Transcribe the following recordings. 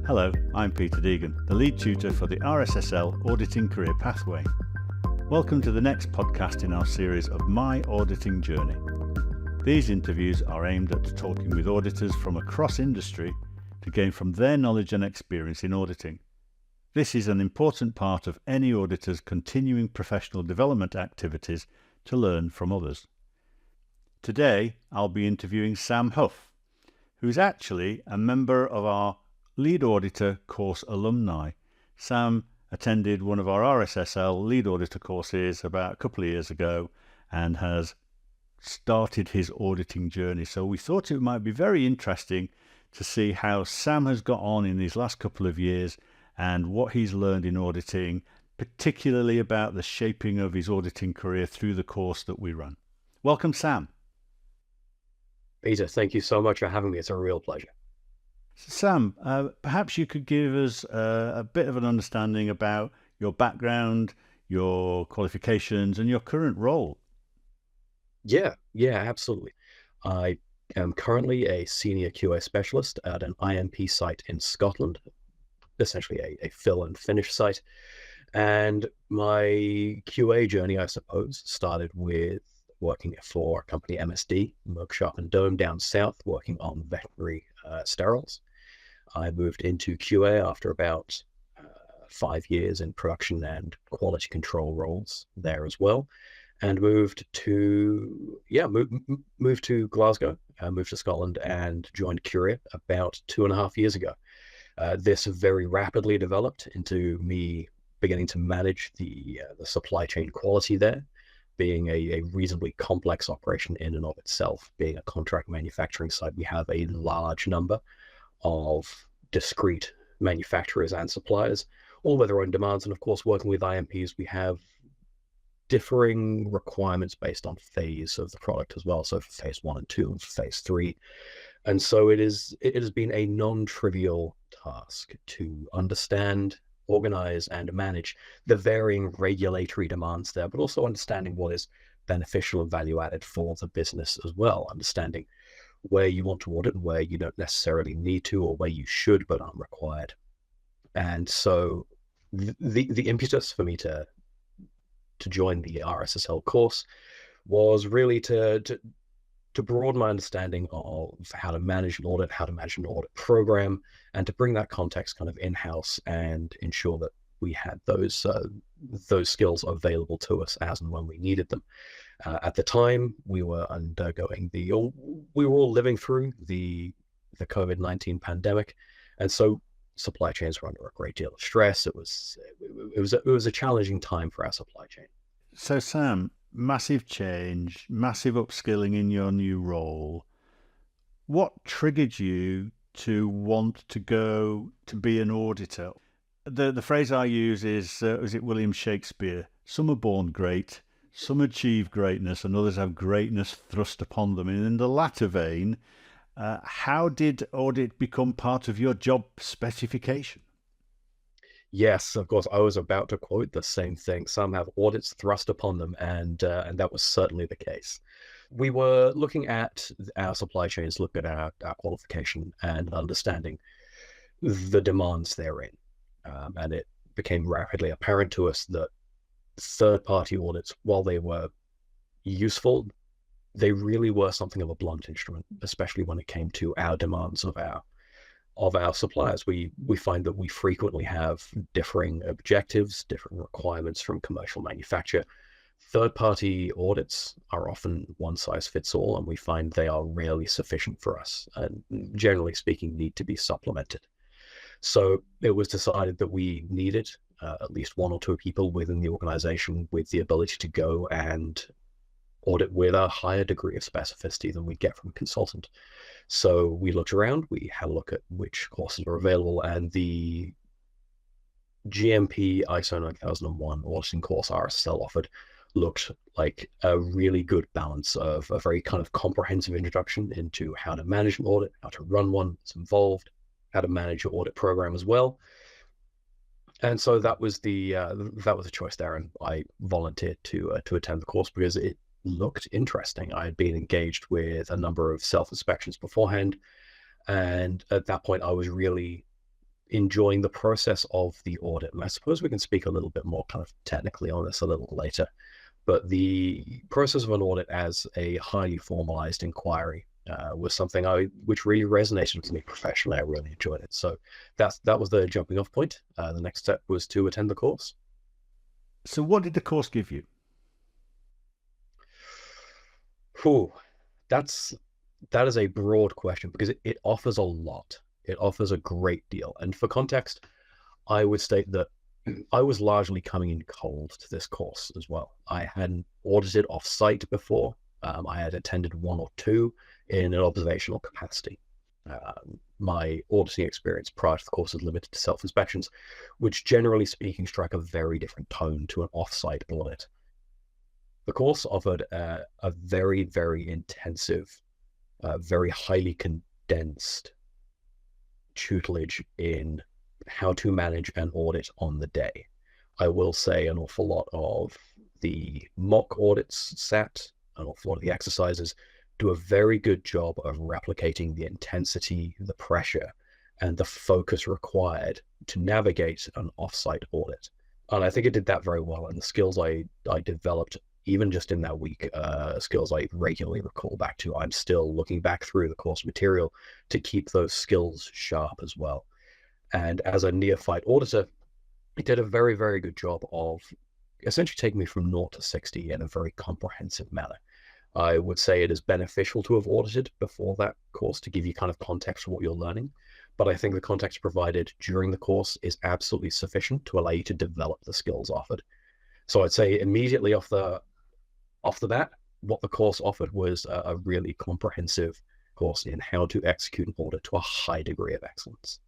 Hello, I'm Peter Deegan, the lead tutor for the RSSL Auditing Career Pathway. Welcome to the next podcast in our series of My Auditing Journey. These interviews are aimed at talking with auditors from across industry to gain from their knowledge and experience in auditing. This is an important part of any auditor's continuing professional development activities to learn from others. Today, I'll be interviewing Sam Huff, who's actually a member of our Lead Auditor course alumni. Sam attended one of our RSSL Lead Auditor courses about a couple of years ago and has started his auditing journey. So we thought it might be very interesting to see how Sam has got on in these last couple of years and what he's learned in auditing, particularly about the shaping of his auditing career through the course that we run. Welcome, Sam. Peter, thank you so much for having me. It's a real pleasure. Sam, perhaps you could give us a bit of an understanding about your background, your qualifications, and your current role. Yeah, absolutely. I am currently a senior QA specialist at an IMP site in Scotland, essentially a fill and finish site. And my QA journey, I suppose, started with working for a company, MSD, Merck Sharp and Dohme, down south, working on veterinary steriles. I moved into QA after about 5 years in production and quality control roles there as well, and moved to Glasgow, moved to Scotland, and joined Curia about 2.5 years ago. This very rapidly developed into me beginning to manage the supply chain quality there, being a reasonably complex operation in and of itself. Being a contract manufacturing site, we have a large number of discrete manufacturers and suppliers, all with their own demands. And of course, working with IMPs, we have differing requirements based on phase of the product as well. So for phase 1 and 2 and for phase 3. And so it has been a non-trivial task to understand, organize, and manage the varying regulatory demands there, but also understanding what is beneficial and value added for the business as well, understanding where you want to audit and where you don't necessarily need to, or where you should but aren't required. And so the impetus for me to join the RSSL course was really to broaden my understanding of how to manage an audit, how to manage an audit program, and to bring that context kind of in-house and ensure that we had those skills available to us as and when we needed them. At the time, we were all living through the COVID-19 pandemic, and so supply chains were under a great deal of stress. It was a challenging time for our supply chain. So Sam, massive change, massive upskilling in your new role. What triggered you to want to go to be an auditor? The phrase I use is it William Shakespeare? Some are born great, some achieve greatness, and others have greatness thrust upon them. And in the latter vein, how did audit become part of your job specification? Yes, of course, I was about to quote the same thing. Some have audits thrust upon them, and that was certainly the case. We were looking at our supply chains, looking at our qualification and understanding the demands therein. And it became rapidly apparent to us that third-party audits, while they were useful, they really were something of a blunt instrument, especially when it came to our demands of our suppliers. We find that we frequently have differing objectives, different requirements from commercial manufacture. Third-party audits are often one size fits all, and we find they are rarely sufficient for us, and generally speaking, need to be supplemented. So it was decided that we needed at least 1 or 2 people within the organization with the ability to go and audit with a higher degree of specificity than we get from a consultant. So we looked around, we had a look at which courses were available, and the GMP ISO 9001 auditing course RSSL offered looked like a really good balance of a very kind of comprehensive introduction into how to manage an audit, how to run one that's involved, how to manage your audit program as well. And so that was the choice there, and I volunteered to attend the course because it looked interesting. I had been engaged with a number of self-inspections beforehand, and at that point I was really enjoying the process of the audit. And I suppose we can speak a little bit more kind of technically on this a little later, but the process of an audit as a highly formalized inquiry was something which really resonated with me professionally. I really enjoyed it. So that was the jumping off point. The next step was to attend the course. So what did the course give you? That is a broad question because it offers a lot. It offers a great deal. And for context, I would state that I was largely coming in cold to this course as well. I hadn't audited off-site before. I had attended one or two in an observational capacity. My auditing experience prior to the course is limited to self-inspections, which generally speaking strike a very different tone to an off-site audit. The course offered a very, very intensive, very highly condensed tutelage in how to manage an audit on the day. I will say an awful lot of the mock audits sat, an awful lot of the exercises do a very good job of replicating the intensity, the pressure, and the focus required to navigate an offsite audit. And I think it did that very well. And the skills I developed, even just in that week, skills I regularly recall back to. I'm still looking back through the course material to keep those skills sharp as well. And as a neophyte auditor, it did a very, very good job of essentially taking me from 0 to 60 in a very comprehensive manner. I would say it is beneficial to have audited before that course to give you kind of context for what you're learning. But I think the context provided during the course is absolutely sufficient to allow you to develop the skills offered. So I'd say immediately off the bat, what the course offered was a really comprehensive course in how to execute an audit to a high degree of excellence.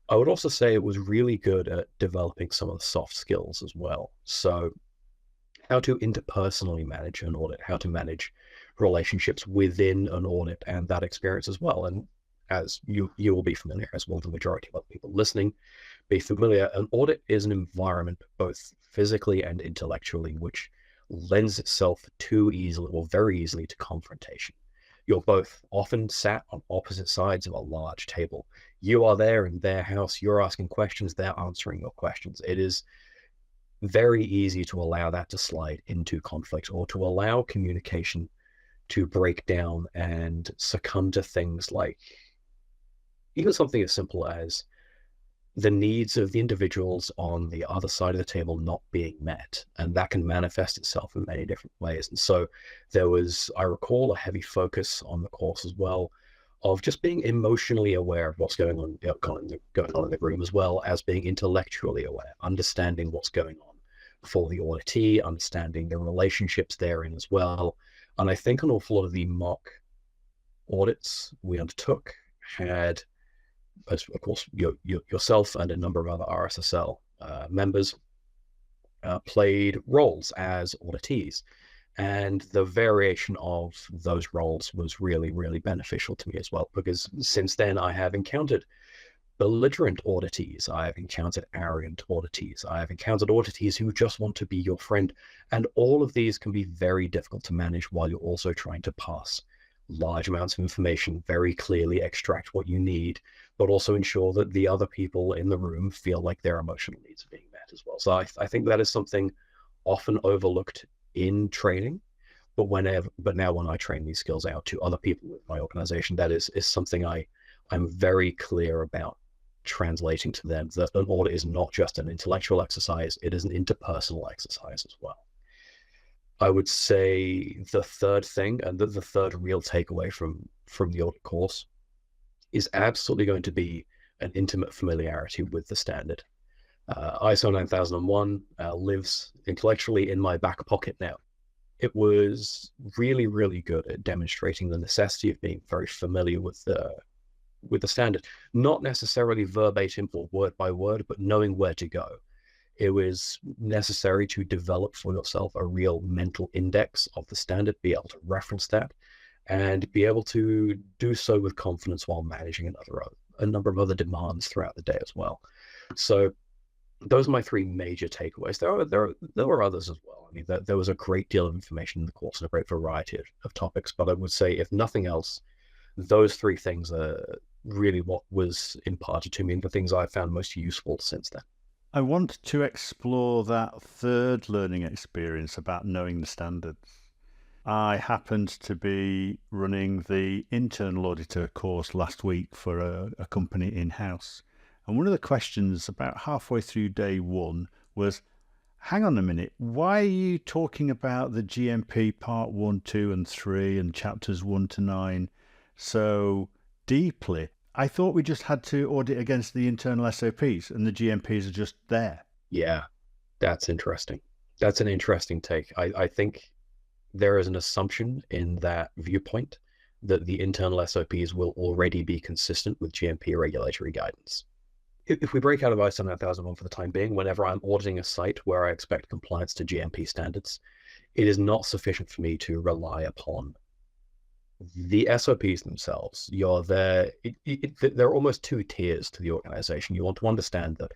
I would also say it was really good at developing some of the soft skills as well. So how to interpersonally manage an audit, how to manage relationships within an audit and that experience as well. And as you will be familiar, as well, the majority of other people listening be familiar, an audit is an environment, both physically and intellectually, which lends itself too easily or very easily to confrontation. You're both often sat on opposite sides of a large table. You are there in their house, you're asking questions, they're answering your questions. It is very easy to allow that to slide into conflict or to allow communication to break down and succumb to things like even something as simple as the needs of the individuals on the other side of the table not being met. And that can manifest itself in many different ways. And so there was, I recall, a heavy focus on the course as well of just being emotionally aware of what's going on in the room, as well as being intellectually aware, understanding what's going on for the auditee, understanding the relationships therein as well. And I think an awful lot of the mock audits we undertook had, as of course, yourself and a number of other RSSL members played roles as auditees. And the variation of those roles was really, really beneficial to me as well, because since then I have encountered belligerent auditees, I have encountered arrogant auditees, I have encountered auditees who just want to be your friend. And all of these can be very difficult to manage while you're also trying to pass large amounts of information, very clearly extract what you need, but also ensure that the other people in the room feel like their emotional needs are being met as well. So I think that is something often overlooked in training, but now when I train these skills out to other people with my organization, that is something I'm very clear about translating to them, that an audit is not just an intellectual exercise, it is an interpersonal exercise as well. I would say the third thing, and the third real takeaway from the audit course, is absolutely going to be an intimate familiarity with the standard. ISO 9001 lives intellectually in my back pocket now. It was really, really good at demonstrating the necessity of being very familiar with the standard, not necessarily verbatim or word by word, but knowing where to go. It was necessary to develop for yourself a real mental index of the standard, be able to reference that, and be able to do so with confidence while managing a number of other demands throughout the day as well. So those are my three major takeaways. There were others as well. I mean, there was a great deal of information in the course and a great variety of topics, but I would say, if nothing else, those three things really what was imparted to me and the things I found most useful since then. I want to explore that third learning experience about knowing the standards. I happened to be running the internal auditor course last week for a company in-house. And one of the questions about halfway through day one was, hang on a minute, why are you talking about the GMP part 1, 2 and 3 and chapters 1 to 9 so deeply? I thought we just had to audit against the internal SOPs and the GMPs are just there. Yeah, that's interesting. That's an interesting take. I think there is an assumption in that viewpoint that the internal SOPs will already be consistent with GMP regulatory guidance. If we break out of ISO 9001 for the time being, whenever I'm auditing a site where I expect compliance to GMP standards, it is not sufficient for me to rely upon the SOPs themselves. There are almost two tiers to the organization. You want to understand that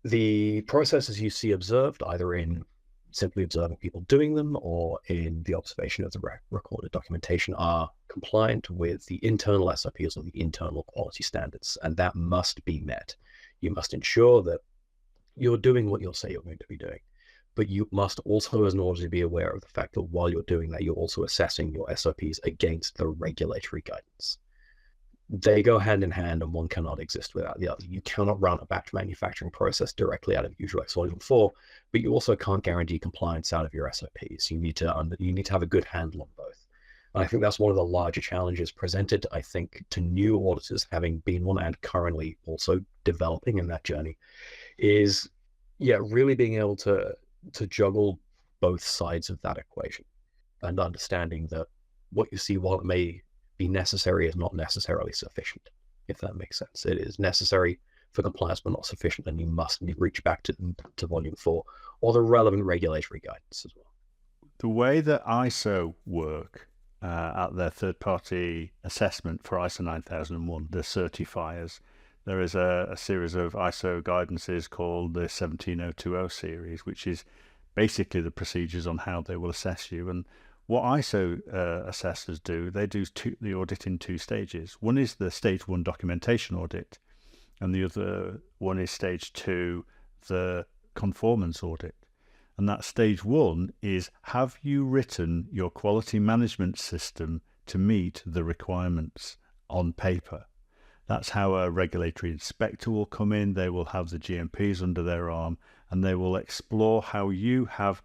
the processes you see observed, either in simply observing people doing them or in the observation of the recorded documentation, are compliant with the internal SOPs or the internal quality standards, and that must be met. You must ensure that you're doing what you'll say you're going to be doing, but you must also, as an auditor, be aware of the fact that while you're doing that, you're also assessing your SOPs against the regulatory guidance. They go hand in hand, and one cannot exist without the other. You cannot run a batch manufacturing process directly out of Usual X Volume 4, but you also can't guarantee compliance out of your SOPs. You need to have a good handle on both. And I think that's one of the larger challenges presented, I think, to new auditors, having been one and currently also developing in that journey, is really being able to juggle both sides of that equation and understanding that what you see, while it may be necessary, is not necessarily sufficient, if that makes sense. It is necessary for compliance, but not sufficient, and you must reach back to Volume 4 or the relevant regulatory guidance as well. The way that ISO work at their third-party assessment for ISO 9001, the certifiers, there is a series of ISO guidances called the 17020 series, which is basically the procedures on how they will assess you. And what ISO assessors do, they do the audit in two stages. One is the stage 1 documentation audit, and the other one is stage 2, the conformance audit. And that stage 1 is, have you written your quality management system to meet the requirements on paper? That's how a regulatory inspector will come in. They will have the GMPs under their arm, and they will explore how you have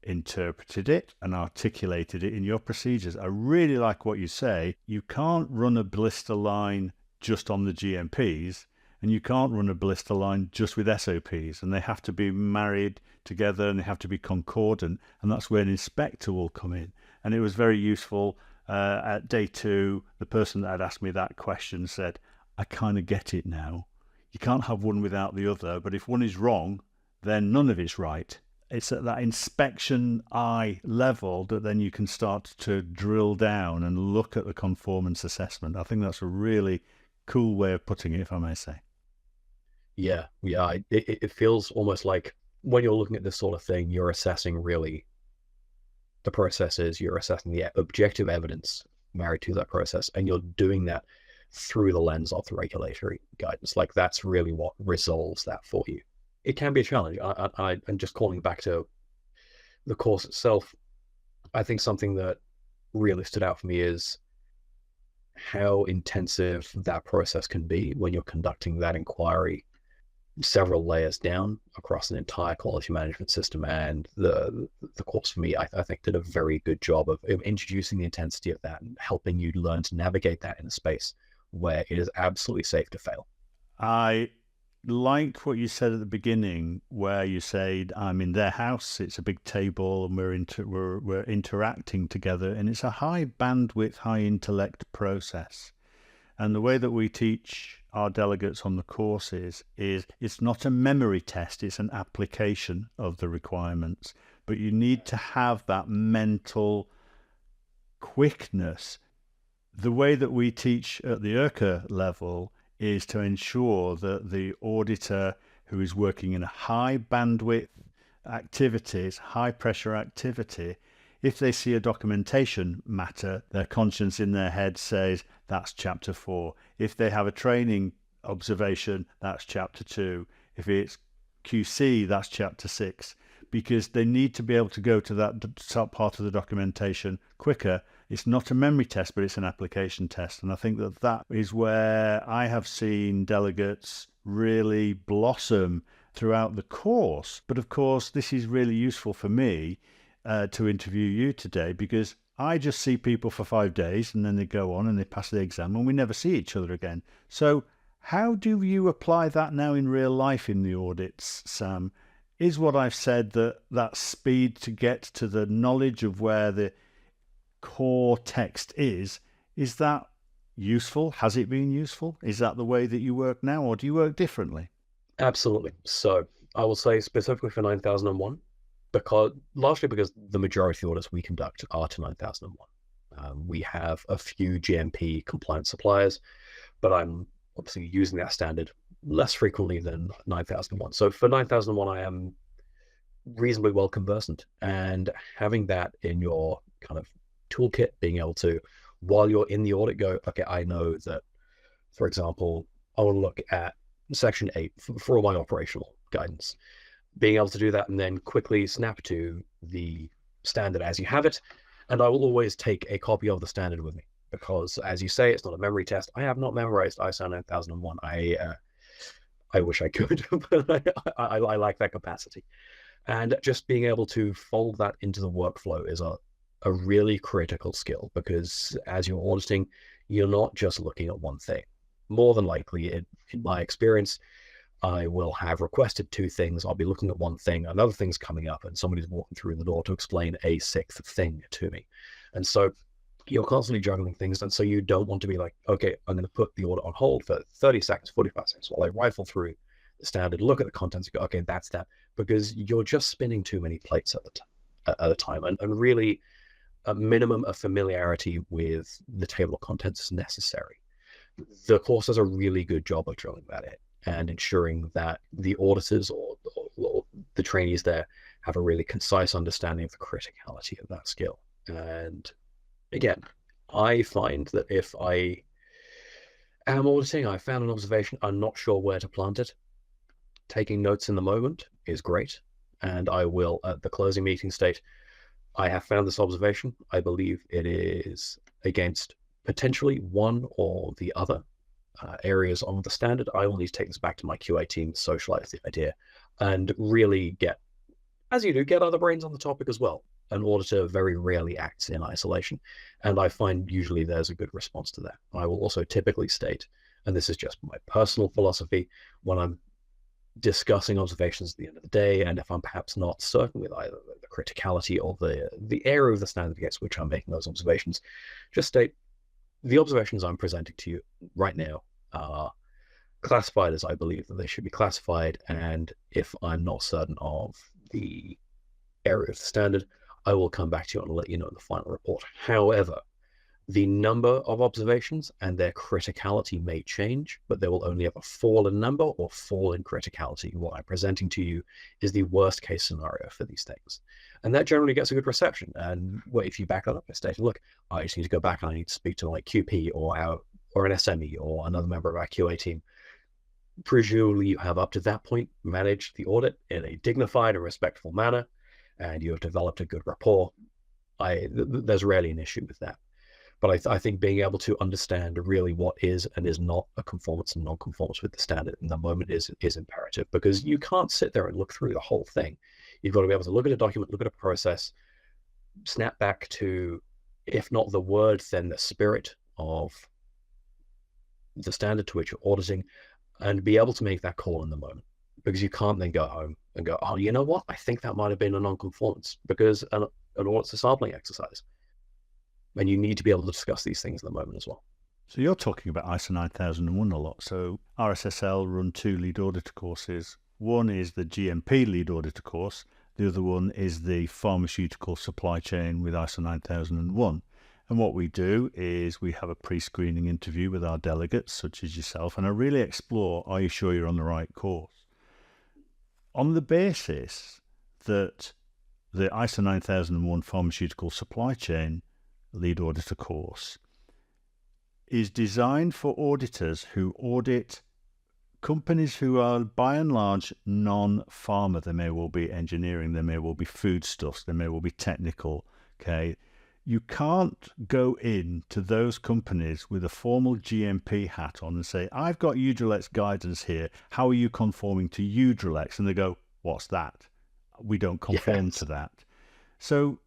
interpreted it and articulated it in your procedures. I really like what you say. You can't run a blister line just on the GMPs, and you can't run a blister line just with SOPs, and they have to be married together and they have to be concordant, and that's where an inspector will come in. And it was very useful. At day 2, the person that had asked me that question said, I kind of get it now. You can't have one without the other, but if one is wrong, then none of it's right. It's at that inspection eye level that then you can start to drill down and look at the conformance assessment. I think that's a really cool way of putting it, if I may say. Yeah. It feels almost like when you're looking at this sort of thing, you're assessing really the processes, you're assessing the objective evidence married to that process, and you're doing that through the lens of the regulatory guidance. Like, that's really what resolves that for you. It can be a challenge. And just calling back to the course itself, I think something that really stood out for me is how intensive that process can be when you're conducting that inquiry several layers down across an entire quality management system. And the course for me, I think, did a very good job of introducing the intensity of that and helping you learn to navigate that in a space where it is absolutely safe to fail. I liked what you said at the beginning, where you said, I'm in their house, it's a big table, and we're interacting together, and it's a high bandwidth, high intellect process. And the way that we teach our delegates on the courses is it's not a memory test, it's an application of the requirements. But you need to have that mental quickness. The way that we teach at the IRCA level is to ensure that the auditor who is working in a high bandwidth activities, high pressure activity, if they see a documentation matter, their conscience in their head says, that's chapter 4. If they have a training observation, that's chapter 2. If it's QC, that's chapter 6, because they need to be able to go to that part of the documentation quicker. It's not a memory test, but it's an application test. And I think that is where I have seen delegates really blossom throughout the course. But of course, this is really useful for me to interview you today, because I just see people for 5 days and then they go on and they pass the exam and we never see each other again. So how do you apply that now in real life in the audits, Sam? Is what I've said, that speed to get to the knowledge of where the core text is that useful? Has it been useful? Is that the way that you work now, or do you work differently? Absolutely. So I will say specifically for 9001, largely because the majority of the audits we conduct are to 9001. We have a few GMP compliant suppliers, but I'm obviously using that standard less frequently than 9001. So for 9001, I am reasonably well conversant, and having that in your kind of toolkit, being able to, while you're in the audit, go, okay, I know that, for example, I want to look at section 8 for all my operational guidance, being able to do that and then quickly snap to the standard as you have it. And I will always take a copy of the standard with me, because as you say, it's not a memory test. I have not memorized ISO 9001. I wish I could, but I like that capacity. And just being able to fold that into the workflow is a really critical skill, because as you're auditing, you're not just looking at one thing. More than likely, in my experience, I will have requested 2 things. I'll be looking at one thing, another thing's coming up, and somebody's walking through the door to explain a 6th thing to me. And so you're constantly juggling things. And so you don't want to be like, okay, I'm going to put the audit on hold for 30 seconds, 45 seconds while I rifle through the standard, look at the contents and go, okay, that's that. Because you're just spinning too many plates at a time. And really, a minimum of familiarity with the table of contents is necessary. The course does a really good job of drilling that in and ensuring that the auditors or the trainees there have a really concise understanding of the criticality of that skill. And again, I find that if I am auditing, I found an observation, I'm not sure where to plant it, taking notes in the moment is great. And I will, at the closing meeting, state, I have found this observation. I believe it is against potentially one or the other areas on the standard. I will need to take this back to my QA team, socialize the idea, and really get, as you do, get other brains on the topic as well. An auditor very rarely acts in isolation, and I find usually there's a good response to that. I will also typically state, and this is just my personal philosophy, when I'm discussing observations at the end of the day, and if I'm perhaps not certain with either the criticality or the area of the standard against which I'm making those observations, just state the observations I'm presenting to you right now are classified as I believe that they should be classified, and if I'm not certain of the area of the standard, I will come back to you and let you know in the final report. However, the number of observations and their criticality may change, but they will only ever fall in number or fall in criticality. What I'm presenting to you is the worst case scenario for these things. And that generally gets a good reception. And if you back that up by stating, look, I just need to go back and I need to speak to like QP or an SME or another member of our QA team. Presumably you have up to that point managed the audit in a dignified and respectful manner, and you have developed a good rapport. There's rarely an issue with that. But I think being able to understand really what is and is not a conformance and non-conformance with the standard in the moment is imperative, because you can't sit there and look through the whole thing. You've got to be able to look at a document, look at a process, snap back to, if not the word, then the spirit of the standard to which you're auditing, and be able to make that call in the moment. Because you can't then go home and go, oh, you know what? I think that might have been a non-conformance, because an audit's a sampling exercise. And you need to be able to discuss these things in the moment as well. So you're talking about ISO 9001 a lot. So RSSL run 2 lead auditor courses. One is the GMP lead auditor course. The other one is the pharmaceutical supply chain with ISO 9001. And what we do is we have a pre-screening interview with our delegates, such as yourself, and I really explore, are you sure you're on the right course? On the basis that the ISO 9001 pharmaceutical supply chain lead auditor course is designed for auditors who audit companies who are by and large non-pharma. There may well be engineering, there may well be foodstuffs, there may well be technical. Okay, you can't go into those companies with a formal GMP hat on and say, I've got Udrelex guidance here, how are you conforming to Udrelex? And they go, what's that? We don't conform to that. So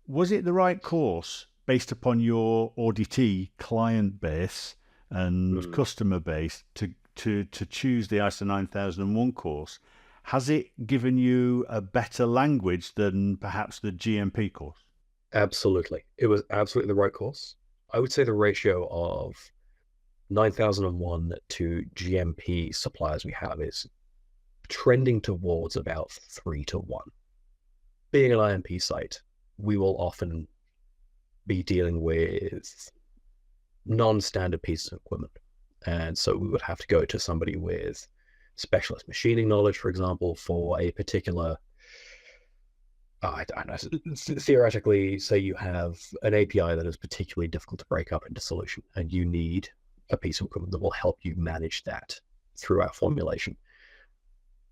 was it the right course based upon your auditee client base and customer base to choose the ISO 9001 course? Has it given you a better language than perhaps the GMP course? Absolutely. It was absolutely the right course. I would say the ratio of 9001 to GMP suppliers we have is trending towards about 3-1. Being an IMP site, we will often be dealing with non-standard pieces of equipment. And so we would have to go to somebody with specialist machining knowledge, for example, for a particular, I don't know, theoretically, say you have an API that is particularly difficult to break up into solution, and you need a piece of equipment that will help you manage that throughout formulation.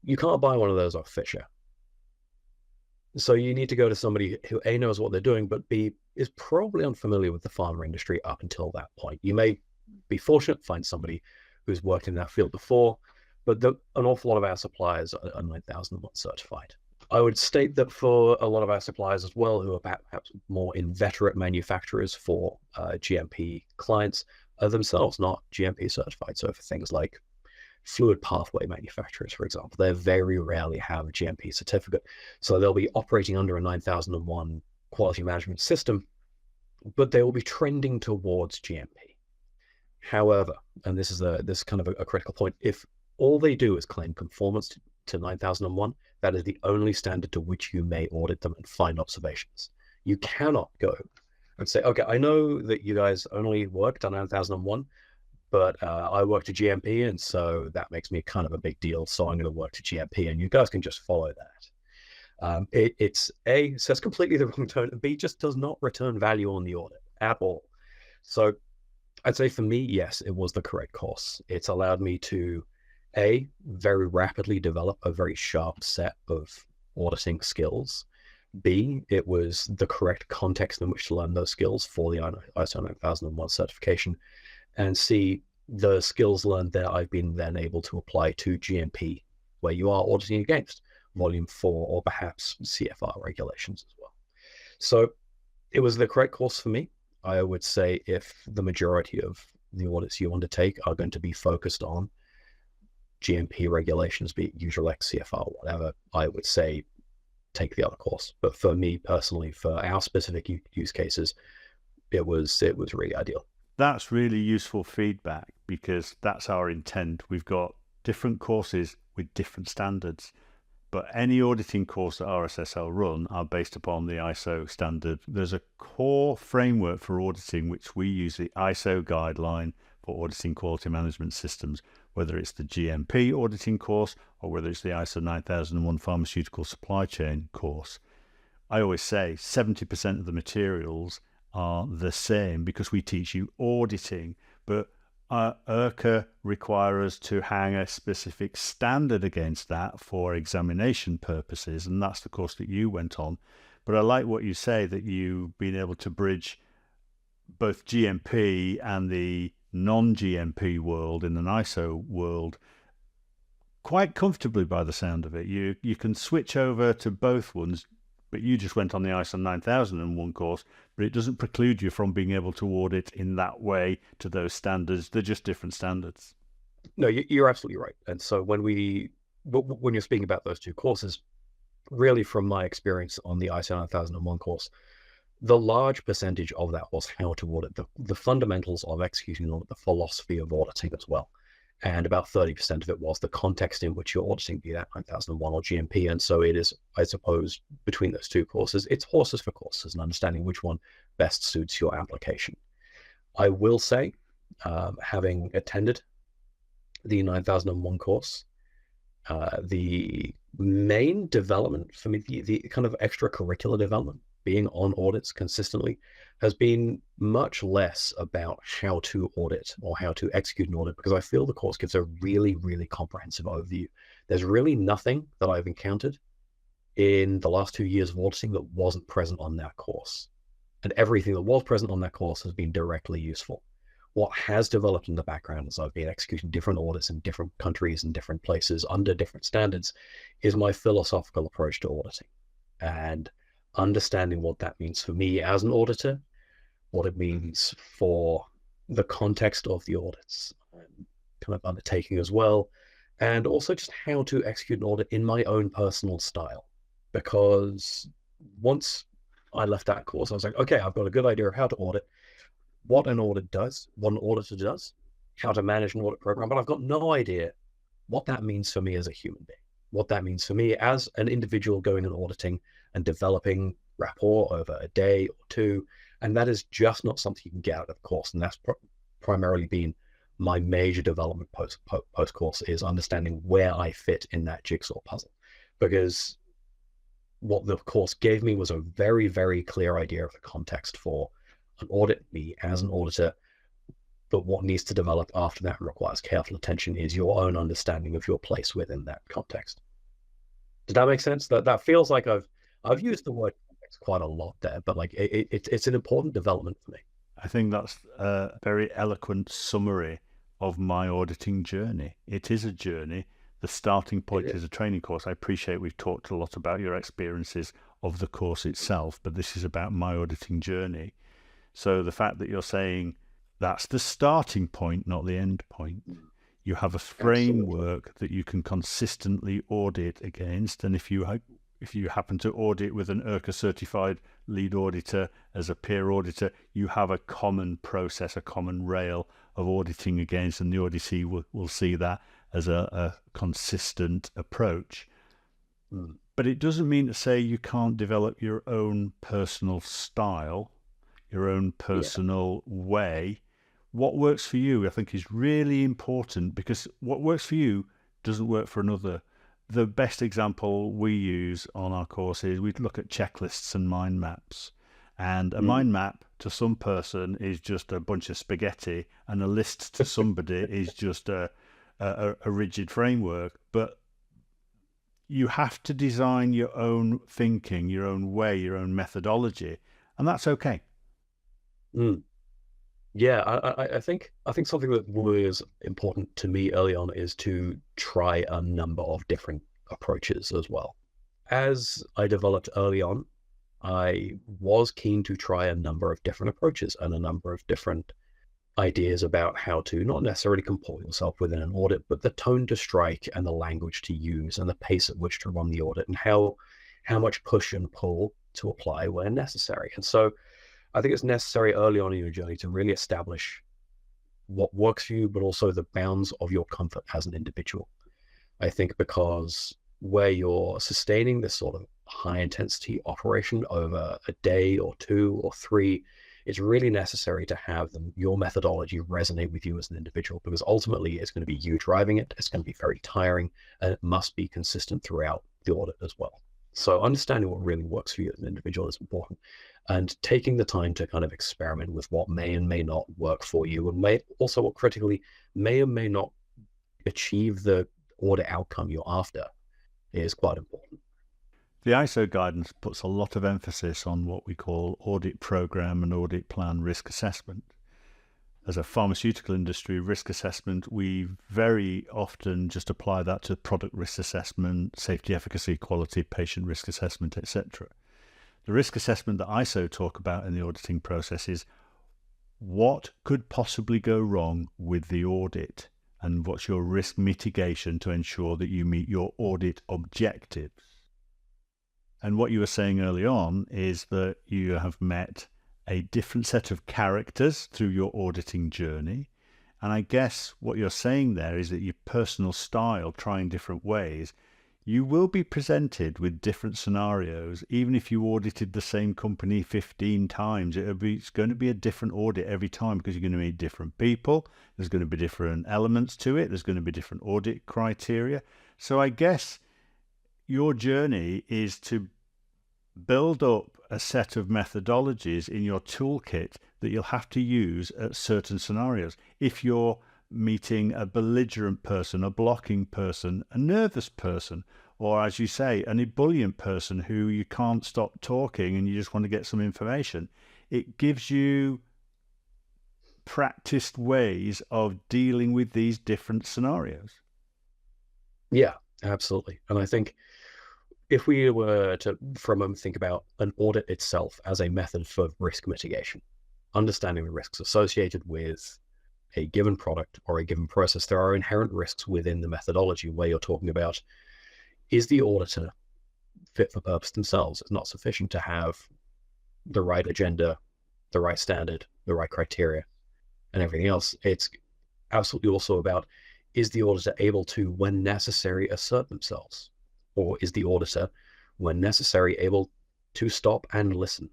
You can't buy one of those off Fisher. So you need to go to somebody who A, knows what they're doing, but B, is probably unfamiliar with the pharma industry up until that point. You may be fortunate to find somebody who's worked in that field before, but an awful lot of our suppliers are 9001 certified. I would state that for a lot of our suppliers as well, who are perhaps more inveterate manufacturers for GMP clients, are themselves not GMP certified. So for things like fluid pathway manufacturers, for example, they very rarely have a GMP certificate. So they'll be operating under a 9001 quality management system, but they will be trending towards GMP. However, and this is kind of a critical point, if all they do is claim conformance to 9001, that is the only standard to which you may audit them and find observations. You cannot go and say, okay, I know that you guys only worked on 9001, but I work to GMP, and so that makes me kind of a big deal, so I'm going to work to GMP, and you guys can just follow that. It's A, says completely the wrong tone, and B, just does not return value on the audit at all. So I'd say for me, yes, it was the correct course. It's allowed me to, A, very rapidly develop a very sharp set of auditing skills. B, it was the correct context in which to learn those skills for the ISO 9001 certification. And C, the skills learned there I've been then able to apply to GMP, where you are auditing against Volume 4 or perhaps CFR regulations as well. So it was the correct course for me. I would say if the majority of the audits you undertake are going to be focused on GMP regulations, be it Udrelex, CFR, whatever, I would say take the other course. But for me personally, for our specific use cases, it was really ideal. That's really useful feedback, because that's our intent. We've got different courses with different standards, but any auditing course that RSSL run are based upon the ISO standard. There's a core framework for auditing, which we use, the ISO guideline for auditing quality management systems, whether it's the GMP auditing course or whether it's the ISO 9001 pharmaceutical supply chain course. I always say 70% of the materials are the same because we teach you auditing, but IRCA require us to hang a specific standard against that for examination purposes, and that's the course that you went on. But I like what you say, that you've been able to bridge both GMP and the non-GMP world in an ISO world quite comfortably by the sound of it. You can switch over to both ones, but you just went on the ISO 9001 course, but it doesn't preclude you from being able to audit in that way to those standards. They're just different standards. No, you're absolutely right. And so when you're speaking about those two courses, really from my experience on the ISO 9001 course, the large percentage of that was how to audit, the fundamentals of executing audit, the philosophy of auditing as well. And about 30% of it was the context in which you're auditing, be that 9001 or GMP. And so it is, I suppose, between those two courses, it's horses for courses and understanding which one best suits your application. I will say, having attended the 9001 course, the main development for me, the kind of extracurricular development being on audits consistently has been much less about how to audit or how to execute an audit, because I feel the course gives a really, really comprehensive overview. There's really nothing that I've encountered in the last 2 years of auditing that wasn't present on that course. And everything that was present on that course has been directly useful. What has developed in the background as I've been executing different audits in different countries and different places under different standards is my philosophical approach to auditing and understanding what that means for me as an auditor, what it means for the context of the audits I'm kind of undertaking as well, and also just how to execute an audit in my own personal style. Because once I left that course, I was like, okay, I've got a good idea of how to audit, what an audit does, what an auditor does, how to manage an audit program, but I've got no idea what that means for me as a human being, what that means for me as an individual going and auditing and developing rapport over a day or two. And that is just not something you can get out of the course. And that's primarily been my major development post course, is understanding where I fit in that jigsaw puzzle. Because what the course gave me was a very, very clear idea of the context for an audit, me as an auditor. But what needs to develop after that and requires careful attention is your own understanding of your place within that context. Does that make sense? That feels like I've used the word context quite a lot there, but like it's an important development for me. I think that's a very eloquent summary of my auditing journey. It is a journey. The starting point is a training course. I appreciate we've talked a lot about your experiences of the course itself, but this is about my auditing journey. So the fact that you're saying that's the starting point, not the end point. You have a framework that you can consistently audit against. And if you happen to audit with an IRCA certified lead auditor as a peer auditor, you have a common process, a common rail of auditing against, and the auditee will see that as a consistent approach. But it doesn't mean to say you can't develop your own personal style, your own personal way. What works for you, I think, is really important, because what works for you doesn't work for another. The best example we use on our course is we look at checklists and mind maps. And a mind map to some person is just a bunch of spaghetti, and a list to somebody is just a rigid framework. But you have to design your own thinking, your own way, your own methodology, and that's okay. Yeah, I think something that was important to me early on is to try a number of different approaches as well. As I developed early on, I was keen to try a number of different approaches and a number of different ideas about how to not necessarily comport yourself within an audit, but the tone to strike and the language to use and the pace at which to run the audit, and how much push and pull to apply where necessary. And so I think it's necessary early on in your journey to really establish what works for you, but also the bounds of your comfort as an individual. I think because where you're sustaining this sort of high intensity operation over a day or two or three, it's really necessary to have your methodology resonate with you as an individual, because ultimately it's going to be you driving it. It's going to be very tiring, and it must be consistent throughout the audit as well. So understanding what really works for you as an individual is important, and taking the time to kind of experiment with what may and may not work for you, and may also, what critically, may or may not achieve the audit outcome you're after, is quite important. The ISO guidance puts a lot of emphasis on what we call audit program and audit plan risk assessment. As a pharmaceutical industry risk assessment, we very often just apply that to product risk assessment, safety, efficacy, quality, patient risk assessment, etc. The risk assessment that ISO talk about in the auditing process is what could possibly go wrong with the audit, and what's your risk mitigation to ensure that you meet your audit objectives. And what you were saying early on is that you have met a different set of characters through your auditing journey. And I guess what you're saying there is that your personal style, trying different ways, you will be presented with different scenarios. Even if you audited the same company 15 times, it's going to be a different audit every time, because you're going to meet different people. There's going to be different elements to it. There's going to be different audit criteria. So I guess your journey is to build up a set of methodologies in your toolkit that you'll have to use at certain scenarios. If you're meeting a belligerent person, a blocking person, a nervous person, or as you say, an ebullient person who you can't stop talking and you just want to get some information, it gives you practiced ways of dealing with these different scenarios. Yeah, absolutely. And I think if we were to, for a moment, think about an audit itself as a method for risk mitigation, understanding the risks associated with a given product or a given process, there are inherent risks within the methodology where you're talking about, is the auditor fit for purpose themselves? It's not sufficient to have the right agenda, the right standard, the right criteria, and everything else. It's absolutely also about, is the auditor able to, when necessary, assert themselves? Or is the auditor, when necessary, able to stop and listen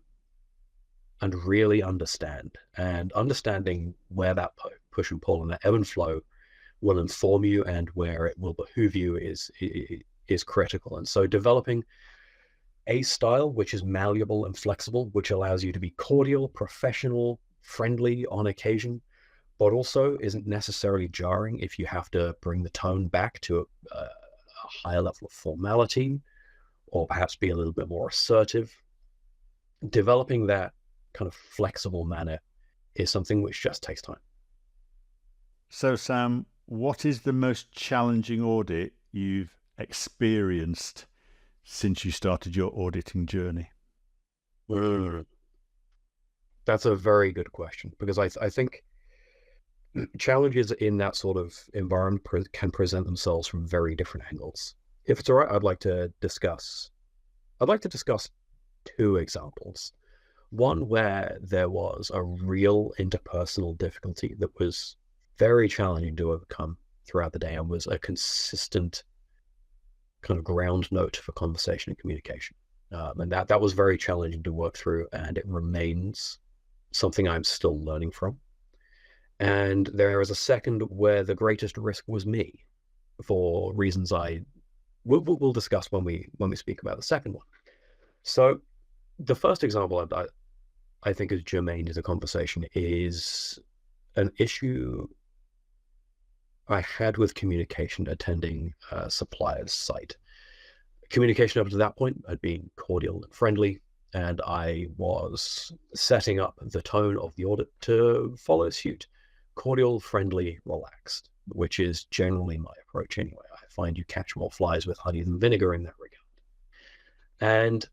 and really understand? And understanding where that push and pull and that ebb and flow will inform you and where it will behoove you is critical. And so developing a style which is malleable and flexible, which allows you to be cordial, professional, friendly on occasion, but also isn't necessarily jarring if you have to bring the tone back to a higher level of formality, or perhaps be a little bit more assertive. Developing that kind of flexible manner is something which just takes time. So, Sam, what is the most challenging audit you've experienced since you started your auditing journey? That's a very good question, because I think challenges in that sort of environment can present themselves from very different angles. If it's all right, I'd like to discuss two examples. One where there was a real interpersonal difficulty that was very challenging to overcome throughout the day and was a consistent kind of ground note for conversation and communication. And that was very challenging to work through, and it remains something I'm still learning from. And there is a second where the greatest risk was me, for reasons we'll discuss when we speak about the second one. So the first example I think is germane to the conversation is an issue I had with communication attending a supplier's site. Communication up to that point had been cordial and friendly, and I was setting up the tone of the audit to follow suit. Cordial, friendly, relaxed, which is generally my approach anyway. I find you catch more flies with honey than vinegar in that regard. And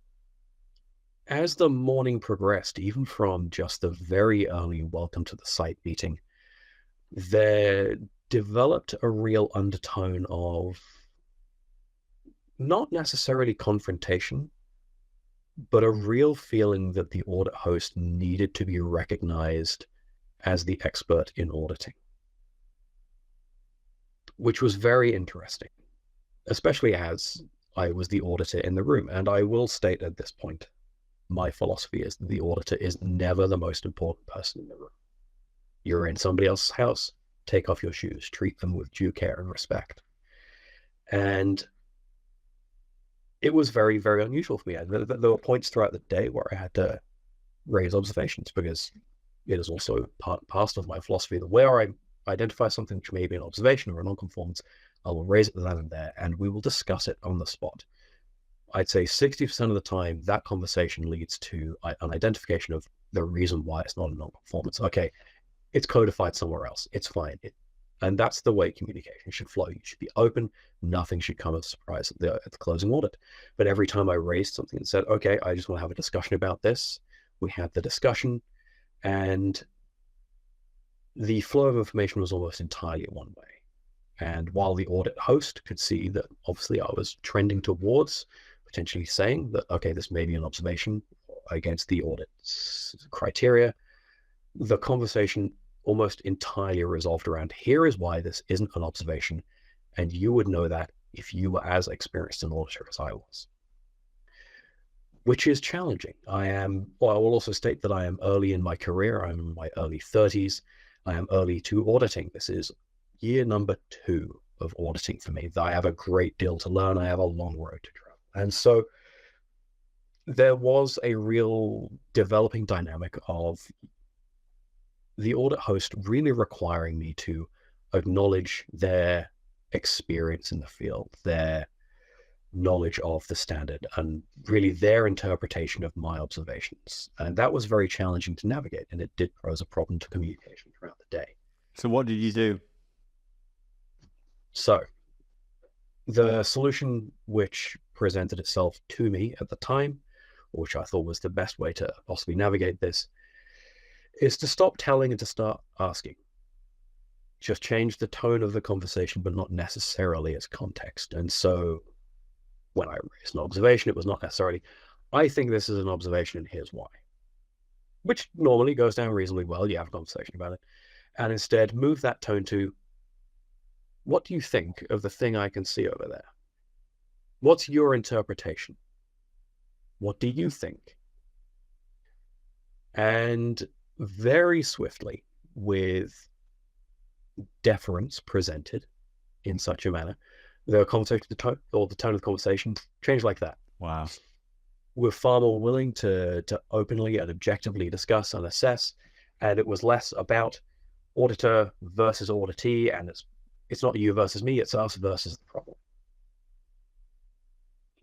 as the morning progressed, even from just the very early welcome to the site meeting, there developed a real undertone of not necessarily confrontation, but a real feeling that the audit host needed to be recognized as the expert in auditing, which was very interesting, especially as I was the auditor in the room. And I will state at this point, my philosophy is that the auditor is never the most important person in the room. You're in somebody else's house, take off your shoes, treat them with due care and respect. And it was very, very unusual for me. There were points throughout the day where I had to raise observations, because it is also part and parcel of my philosophy that where I identify something which may be an observation or a non-conformance, I will raise it then and there, and we will discuss it on the spot. I'd say 60% of the time, that conversation leads to an identification of the reason why it's not a non-conformance. Okay, it's codified somewhere else. It's fine. And that's the way communication should flow. You should be open. Nothing should come as a surprise at the closing audit. But every time I raised something and said, okay, I just want to have a discussion about this, we had the discussion, and the flow of information was almost entirely one way. And while the audit host could see that obviously I was trending towards potentially saying that, okay, this may be an observation against the audit's criteria, the conversation almost entirely resolved around, here is why this isn't an observation, and you would know that if you were as experienced an auditor as I was. Which is challenging. I will also state that I am early in my career. I'm in my early 30s. I am early to auditing. This is year number 2 of auditing for me. I have a great deal to learn. I have a long road to travel. And so there was a real developing dynamic of the audit host really requiring me to acknowledge their experience in the field, their knowledge of the standard, and really their interpretation of my observations. And that was very challenging to navigate, and it did pose a problem to communication throughout the day. So what did you do? So the solution which presented itself to me at the time, which I thought was the best way to possibly navigate this, is to stop telling and to start asking. Just change the tone of the conversation, but not necessarily its context. And so when I raised an observation, it was not necessarily, I think this is an observation and here's why, which normally goes down reasonably well. You have a conversation about it. And instead move that tone to, what do you think of the thing I can see over there? What's your interpretation? What do you think? And very swiftly, with deference presented in such a manner, the conversation, the tone of the conversation changed like that. Wow. We're far more willing to openly and objectively discuss and assess, and it was less about auditor versus auditee, and it's not you versus me, it's us versus the problem.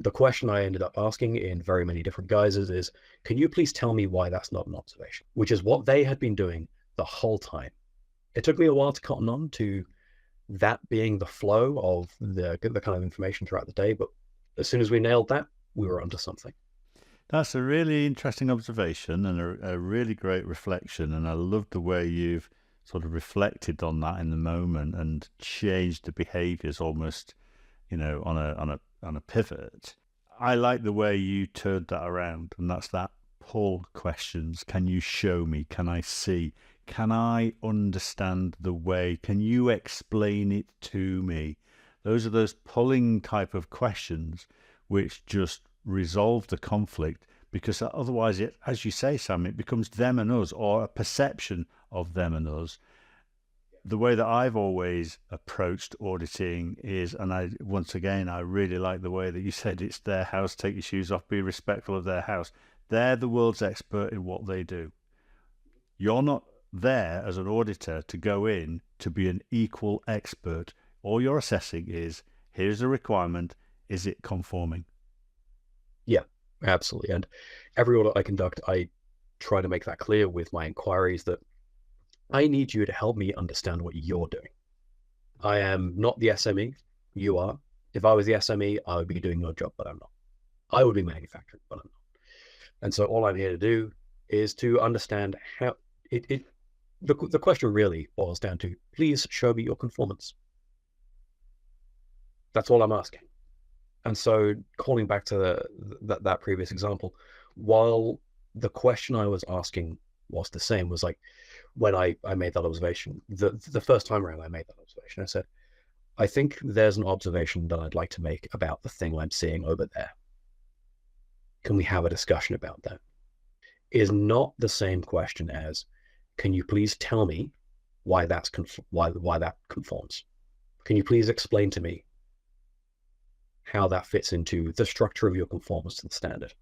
The question I ended up asking in very many different guises is, can you please tell me why that's not an observation? Which is what they had been doing the whole time. It took me a while to cotton on to that being the flow of the kind of information throughout the day, but as soon as we nailed that, we were onto something. That's a really interesting observation and a really great reflection, and I love the way you've sort of reflected on that in the moment and changed the behaviors almost, on a pivot. I like the way you turned that around, and that's that pull questions. Can you show me? Can I see? Can I understand the way? Can you explain it to me? Those are those pulling type of questions which just resolve the conflict, because otherwise, as you say, Sam, it becomes them and us, or a perception of them and us. The way that I've always approached auditing is, and I really like the way that you said it's their house, take your shoes off, be respectful of their house. They're the world's expert in what they do. You're not there as an auditor to go in to be an equal expert. All you're assessing is, here's the requirement, is it conforming? Yeah, absolutely. And every audit I conduct, I try to make that clear with my inquiries that I need you to help me understand what you're doing. I am not the SME, you are. If I was the SME, I would be doing your job, but I'm not. I would be manufacturing, but I'm not. And so all I'm here to do is to understand how the question really boils down to, please show me your conformance. That's all I'm asking. And so calling back to that previous example, while the question I was asking was the same, was like, when I made that observation, the first time around I made that observation, I said, I think there's an observation that I'd like to make about the thing I'm seeing over there. Can we have a discussion about that? Is not the same question as, can you please tell me why that conforms? Can you please explain to me how that fits into the structure of your conformance to the standard?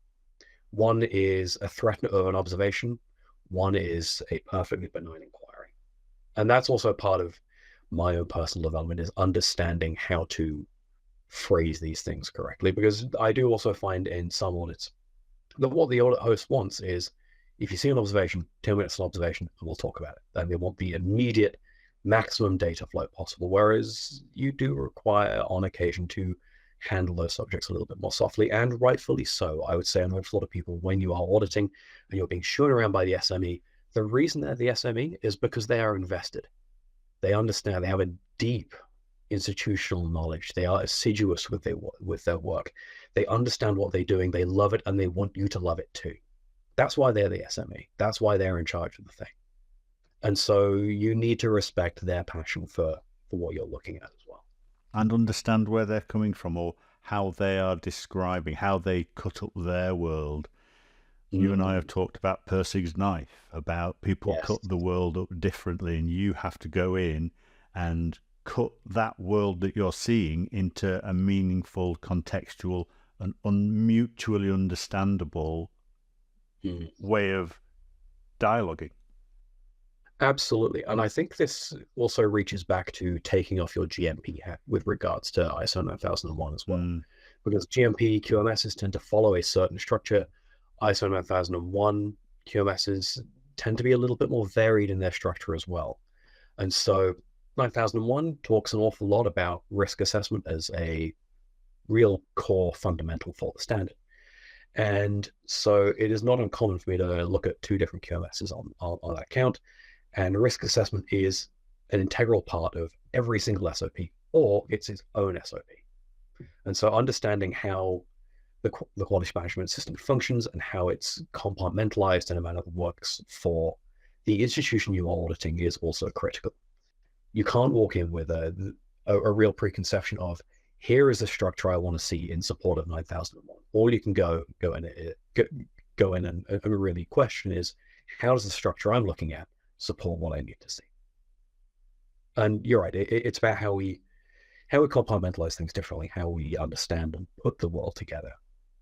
One is a threat of an observation. One is a perfectly benign inquiry. And that's also part of my own personal development, is understanding how to phrase these things correctly. Because I do also find in some audits that what the audit host wants is, if you see an observation, tell me it's an observation and we'll talk about it. And they want the immediate maximum data flow possible. Whereas you do require on occasion to handle those subjects a little bit more softly, and rightfully so. I would say an awful lot of people, when you are auditing and you're being shown around by the SME, the reason they're the SME is because they are invested. They understand, they have a deep institutional knowledge. They are assiduous with their work. They understand what they're doing. They love it, and they want you to love it too. That's why they're the SME. That's why they're in charge of the thing. And so you need to respect their passion for what you're looking at as well. And understand where they're coming from, or how they are describing, how they cut up their world. You and I have talked about Persig's knife, about people cut the world up differently, and you have to go in and cut that world that you're seeing into a meaningful, contextual an unmutually understandable way of dialoguing. Absolutely. And I think this also reaches back to taking off your GMP hat with regards to ISO 9001 as well. Because GMP QMSs tend to follow a certain structure. ISO 9001 QMSs tend to be a little bit more varied in their structure as well. And so 9001 talks an awful lot about risk assessment as a real core fundamental for the standard. And so it is not uncommon for me to look at two different QMSs on that account. And risk assessment is an integral part of every single SOP, or it's its own SOP. And so understanding how the quality management system functions and how it's compartmentalized in a manner that works for the institution you are auditing is also critical. You can't walk in with a real preconception of, here is the structure I want to see in support of 9001. All you can go in and really question is, how does the structure I'm looking at support what I need to see? And you're right, it's about how we compartmentalize things differently, how we understand and put the world together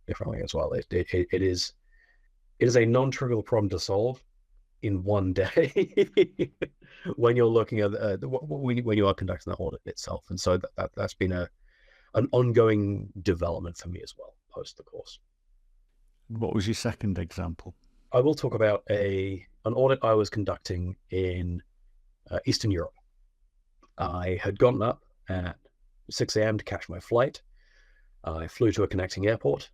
differently as well. It is a non-trivial problem to solve in one day when you're looking at when you are conducting the audit itself. And so that's been an ongoing development for me as well post the course. What was your second example? I will talk about an audit I was conducting in Eastern Europe. I had gotten up at 6 a.m. to catch my flight. I flew to a connecting airport.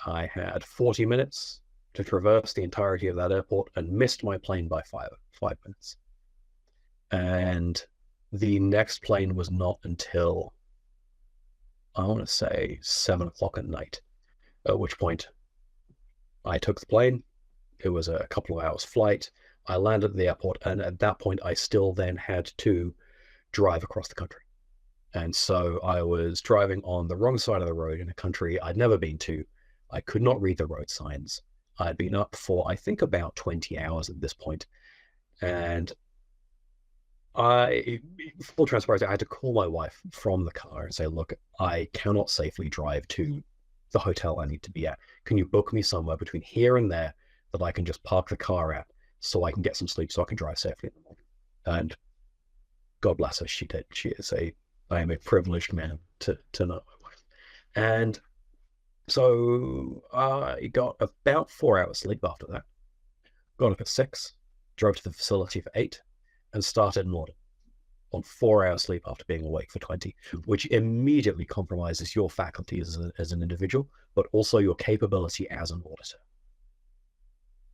I had 40 minutes to traverse the entirety of that airport and missed my plane by five minutes. And the next plane was not until, I want to say, 7 o'clock at night, at which point I took the plane. It was a couple of hours flight. I landed at the airport, and at that point, I still then had to drive across the country. And so I was driving on the wrong side of the road in a country I'd never been to. I could not read the road signs. I'd been up for, I think, about 20 hours at this point. And full transparency, I had to call my wife from the car and say, look, I cannot safely drive to the hotel I need to be at. Can you book me somewhere between here and there that I can just park the car at so I can get some sleep so I can drive safely in the morning? And God bless her, she did. I am a privileged man to know my wife. And so I got about 4 hours sleep after that. Got up at 6, drove to the facility for 8, and started an audit on 4 hours sleep after being awake for 20, which immediately compromises your faculty as an individual, but also your capability as an auditor.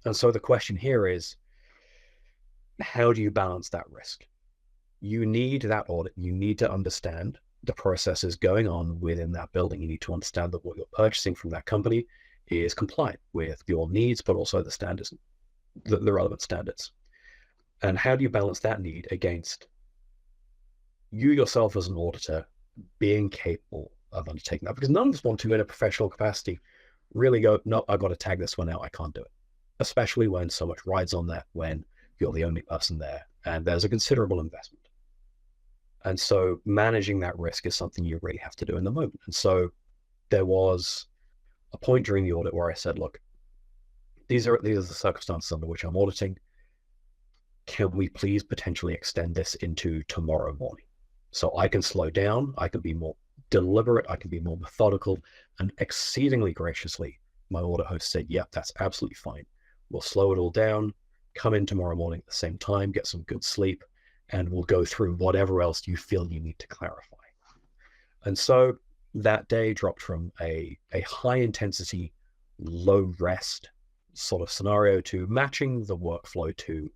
And so the question here is, how do you balance that risk? You need that audit. You need to understand the processes going on within that building. You need to understand that what you're purchasing from that company is compliant with your needs, but also the standards, the relevant standards. And how do you balance that need against you yourself as an auditor being capable of undertaking that? Because none of us want to, in a professional capacity, really go, no, I've got to tag this one out. I can't do it. Especially when so much rides on that, when you're the only person there and there's a considerable investment. And so managing that risk is something you really have to do in the moment. And so there was a point during the audit where I said, look, these are the circumstances under which I'm auditing. Can we please potentially extend this into tomorrow morning? So I can slow down, I can be more deliberate, I can be more methodical, and exceedingly graciously, my audit host said, yep, that's absolutely fine. We'll slow it all down, come in tomorrow morning at the same time, get some good sleep, and we'll go through whatever else you feel you need to clarify. And so that day dropped from a high intensity, low rest sort of scenario to matching the workflow to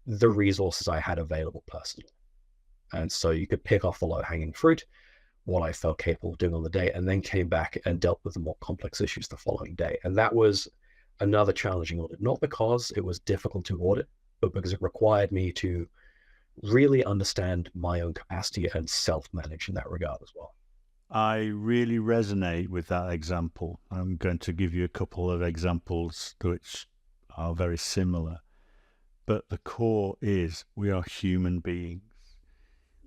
the resources I had available personally. And so you could pick off the low hanging fruit, what I felt capable of doing on the day, and then came back and dealt with the more complex issues the following day. And that was another challenging audit, not because it was difficult to audit, but because it required me to really understand my own capacity and self-manage in that regard as well. I really resonate with that example. I'm going to give you a couple of examples which are very similar. But the core is we are human beings.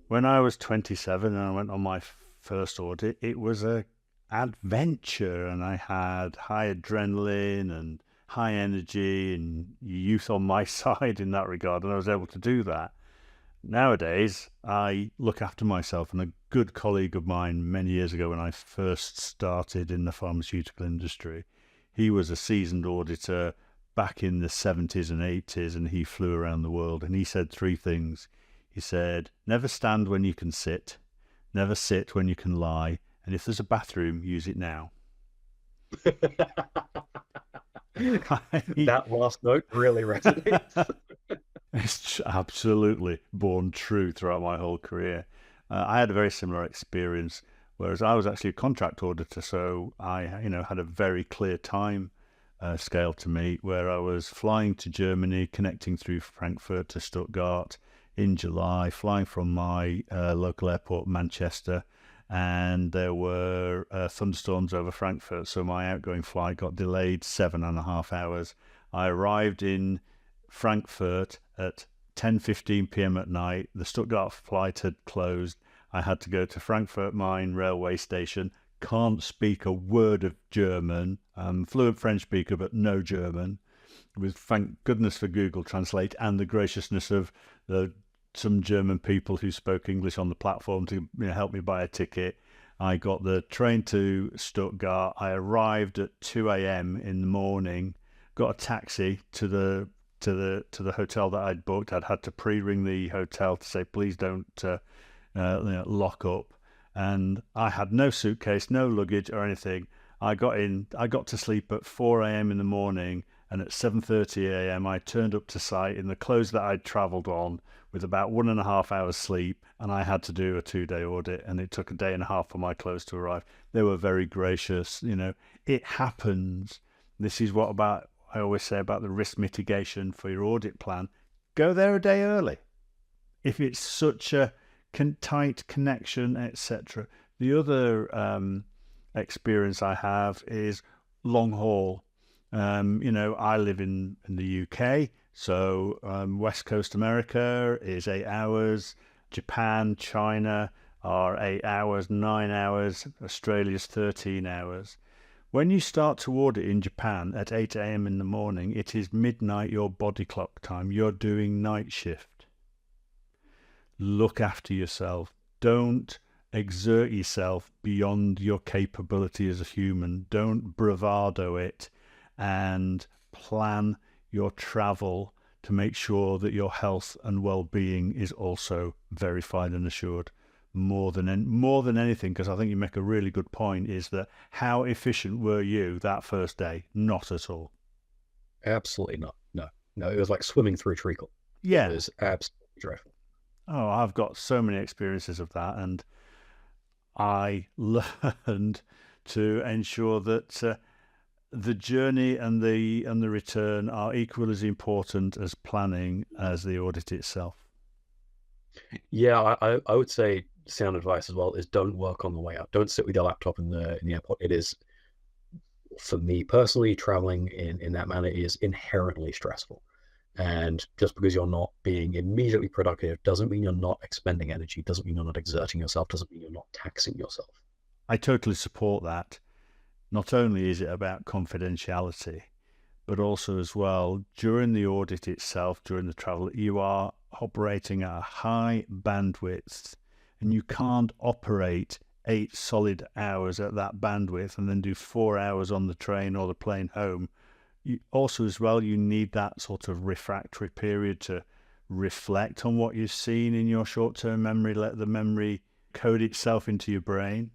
When I was 27 and I went on my first audit, it was a adventure, and I had high adrenaline and high energy and youth on my side in that regard, and I was able to do that. Nowadays, I look after myself, and a good colleague of mine many years ago when I first started in the pharmaceutical industry, he was a seasoned auditor back in the 70s and 80s, and he flew around the world, and he said three things. He said, never stand when you can sit, never sit when you can lie, and if there's a bathroom, use it now. That last note really resonates. It's absolutely borne true throughout my whole career. I had a very similar experience, whereas I was actually a contract auditor, so I, had a very clear time scale to meet, where I was flying to Germany, connecting through Frankfurt to Stuttgart in July, flying from my local airport, Manchester, and there were thunderstorms over Frankfurt, so my outgoing flight got delayed 7.5 hours. I arrived in Frankfurt at 10:15 p.m. at night. The Stuttgart flight had closed. I had to go to Frankfurt Main railway station. Can't speak a word of German. Fluent French speaker, but no German. With thank goodness for Google Translate and the graciousness of some German people who spoke English on the platform to help me buy a ticket. I got the train to Stuttgart. I arrived at 2 a.m. in the morning. Got a taxi to the hotel that I'd booked. I'd had to pre-ring the hotel to say, please don't lock up. And I had no suitcase, no luggage or anything. I got to sleep at 4 a.m. in the morning, and at 7:30 a.m. I turned up to site in the clothes that I'd travelled on with about 1.5 hours sleep, and I had to do a 2-day audit, and it took a day and a half for my clothes to arrive. They were very gracious. It happens. This is what I always say about the risk mitigation for your audit plan. Go there a day early. If it's such a tight connection, etc. The other experience I have is long haul. I live in the UK, so West Coast America is 8 hours. Japan, China are 8 hours, 9 hours. Australia's 13 hours. When you start to audit in Japan at 8 a.m. in the morning, it is midnight your body clock time. You're doing night shift. Look after yourself. Don't exert yourself beyond your capability as a human. Don't bravado it, and plan your travel to make sure that your health and well-being is also verified and assured. More than anything, because I think you make a really good point, is that how efficient were you that first day? Not at all. Absolutely not. No, it was like swimming through treacle. Yeah. It was absolutely dreadful. Oh, I've got so many experiences of that, and I learned to ensure that the journey and the return are equally as important as planning as the audit itself. Yeah, I would say sound advice as well is don't work on the way out. Don't sit with your laptop in the airport. It is, for me personally, traveling in that manner is inherently stressful. And just because you're not being immediately productive doesn't mean you're not expending energy, doesn't mean you're not exerting yourself, doesn't mean you're not taxing yourself. I totally support that. Not only is it about confidentiality, but also as well, during the audit itself, during the travel, you are operating at a high bandwidth, and you can't operate 8 solid hours at that bandwidth and then do 4 hours on the train or the plane home. Also as well, you need that sort of refractory period to reflect on what you've seen in your short-term memory, let the memory code itself into your brain.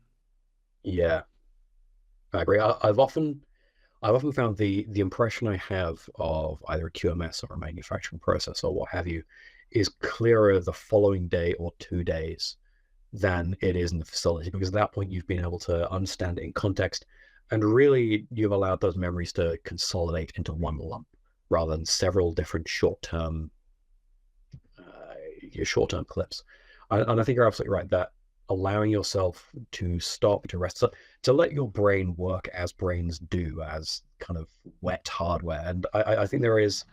Yeah, I agree. I've often found the impression I have of either a QMS or a manufacturing process or what have you is clearer the following day or 2 days than it is in the facility, because at that point you've been able to understand it in context, and really you've allowed those memories to consolidate into one lump rather than several different short-term clips. And I think you're absolutely right that allowing yourself to stop, to rest, to let your brain work as brains do, as kind of wet hardware. And I think there is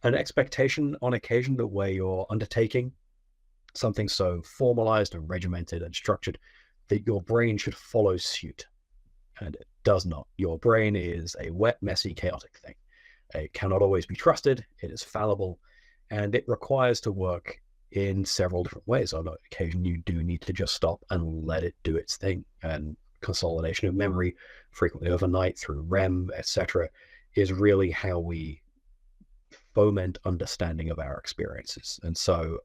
an expectation on occasion that where you're undertaking something so formalized and regimented and structured, that your brain should follow suit. And it does not. Your brain is a wet, messy, chaotic thing. It cannot always be trusted. It is fallible, and it requires to work in several different ways. On occasion, you do need to just stop and let it do its thing. And consolidation of memory, frequently overnight through REM, etc., is really how we foment understanding of our experiences. And so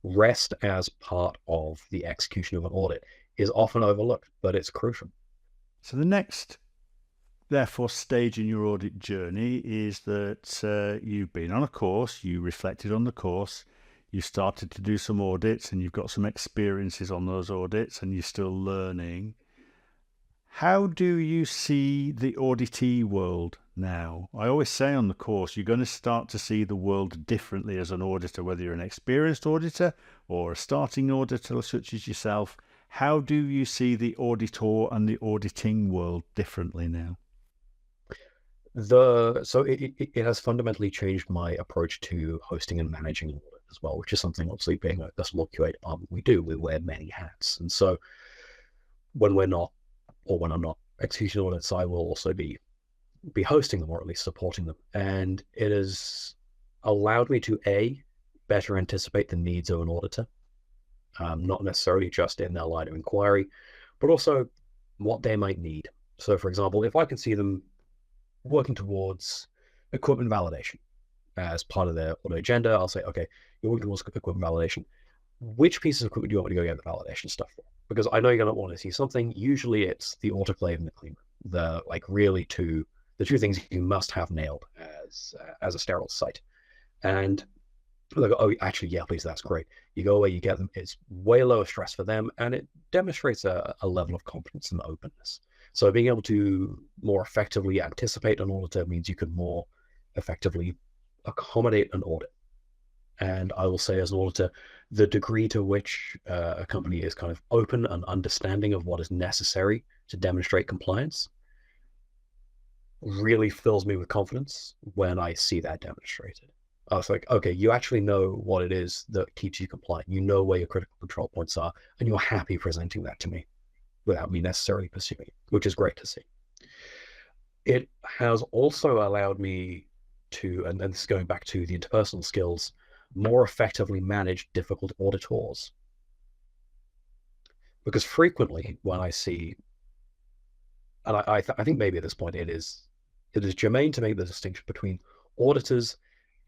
rest as part of the execution of an audit is often overlooked, but it's crucial. So the next, therefore, stage in your audit journey is that you've been on a course, you reflected on the course, you started to do some audits, and you've got some experiences on those audits, and you're still learning. How do you see the auditee world now? I always say on the course, you're going to start to see the world differently as an auditor, whether you're an experienced auditor or a starting auditor such as yourself. How do you see the auditor and the auditing world differently now? So it has fundamentally changed my approach to hosting and managing an audit as well, which is something, obviously, being a small QA department, we do. We wear many hats. And so when we're not, or when I'm not executing audits, I will also be hosting them, or at least supporting them. And it has allowed me to, better anticipate the needs of an auditor, not necessarily just in their line of inquiry, but also what they might need. So, for example, if I can see them working towards equipment validation as part of their audit agenda, I'll say, okay, you're working towards equipment validation. Which pieces of equipment do you want me to go get the validation stuff for? Because I know you're going to want to see something. Usually it's the autoclave and the clean room, the two things you must have nailed as a sterile site. And they go, oh, actually, yeah, please, that's great. You go away, you get them. It's way lower stress for them, and it demonstrates a level of confidence and openness. So being able to more effectively anticipate an auditor means you can more effectively accommodate an audit. And I will say, as an auditor, the degree to which a company is kind of open and understanding of what is necessary to demonstrate compliance really fills me with confidence when I see that demonstrated. I was like, okay, you actually know what it is that keeps you compliant. You know where your critical control points are, and you're happy presenting that to me without me necessarily pursuing it, which is great to see. It has also allowed me to, and this is going back to the interpersonal skills, more effectively manage difficult auditors. Because frequently when I see, and I think maybe at this point it is germane to make the distinction between auditors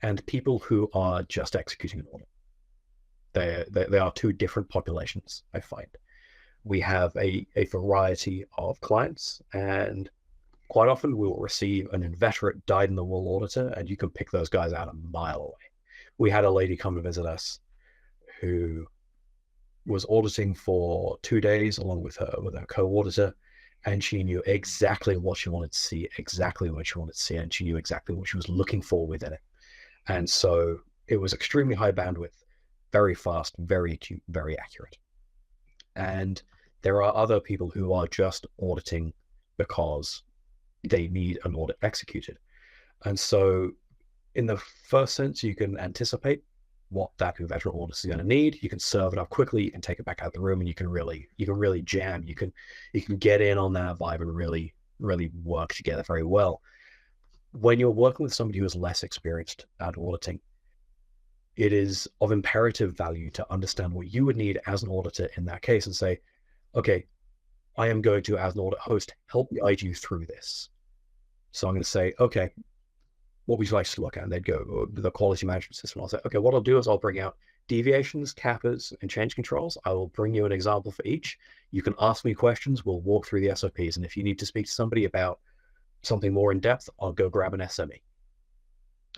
and people who are just executing an audit. They are two different populations, I find. We have a variety of clients, and quite often we will receive an inveterate, dyed-in-the-wool auditor, and you can pick those guys out a mile away. We had a lady come to visit us who was auditing for 2 days along with her co-auditor, and she knew exactly what she wanted to see, and she knew exactly what she was looking for within it. And so it was extremely high bandwidth, very fast, very acute, very accurate. And there are other people who are just auditing because they need an audit executed. And so in the first sense, you can anticipate what that veteran auditor is going to need. You can serve it up quickly. You can take it back out of the room, and you can really jam. You can get in on that vibe and really work together very well. When you're working with somebody who is less experienced at auditing, it is of imperative value to understand what you would need as an auditor in that case and say, okay, I am going to, as an audit host, help guide you through this. So I'm going to say, okay, what would you like to look at? And they'd go, the quality management system. I'll say, okay, what I'll do is I'll bring out deviations, CAPAs, and change controls. I will bring you an example for each. You can ask me questions. We'll walk through the SOPs. And if you need to speak to somebody about something more in depth, I'll go grab an SME.